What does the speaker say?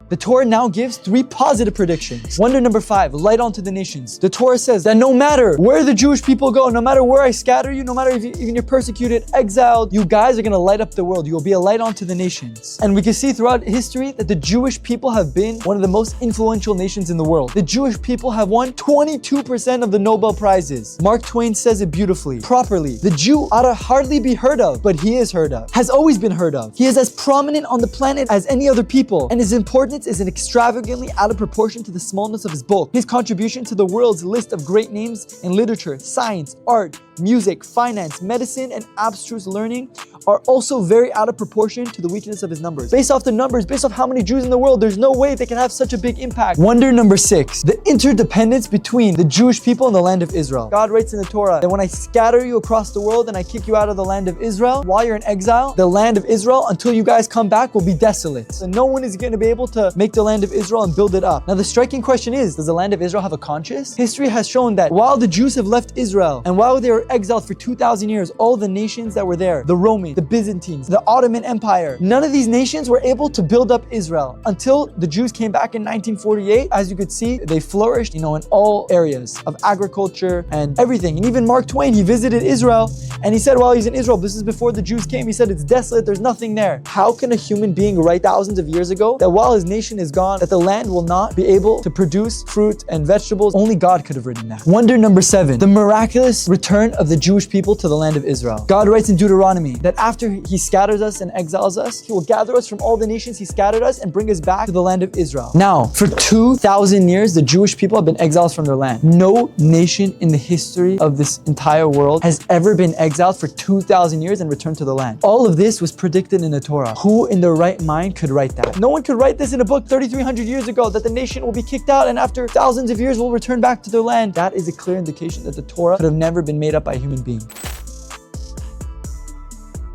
The Torah now gives 3 positive predictions. Wonder number 5, light onto the nations. The Torah says that no matter where the Jewish people go, no matter where I scatter you, no matter if even you're persecuted, exiled, you guys are going to light up the world. You will be a light onto the nations. And we can see throughout history that the Jewish people have been one of the most influential nations in the world. The Jewish people have won 22% of the Nobel Prizes. Mark Twain says it beautifully, properly. The Jew ought to hardly be heard of, but he is heard of, has always been heard of. He is as prominent on the planet as any other people, and his importance is extravagantly out of proportion to the smallness of his bulk. His contribution to the world's list of great names in literature, science, art, music, finance, medicine, and abstruse learning are also very out of proportion to the weakness of his numbers. Based off the numbers, based off how many Jews in the world, there's no way they can have such a big impact. Wonder number 6, the interdependence between the Jewish people and the land of Israel. God writes in the Torah that when I scatter you across the world and I kick you out of the land of Israel, while you're in exile, the land of Israel, until you guys come back, will be desolate. And no one is going to be able to make the land of Israel and build it up. Now the striking question is, does the land of Israel have a conscience? History has shown that while the Jews have left Israel and while they were exiled for 2,000 years, all the nations that were there, the Romans, the Byzantines, the Ottoman Empire, none of these nations were able to build up Israel until the Jews came back in 1948. As you could see, they flourished, in all areas of agriculture and everything. And even Mark Twain, he visited Israel and he said while he's in Israel, this is before the Jews came, he said it's desolate, there's nothing there. How can a human being write thousands of years ago that while his nation is gone, that the land will not be able to produce fruit and vegetables? Only God could have written that. Wonder number 7, the miraculous return of the Jewish people to the land of Israel. God writes in Deuteronomy that after he scatters us and exiles us, he will gather us from all the nations he scattered us and bring us back to the land of Israel. Now, for 2,000 years, the Jewish people have been exiles from their land. No nation in the history of this entire world has ever been exiled for 2,000 years and returned to the land. All of this was predicted in the Torah. Who in their right mind could write that? No one could write this in a book 3,300 years ago, that the nation will be kicked out and after thousands of years will return back to their land. That is a clear indication that the Torah could have never been made up by a human being.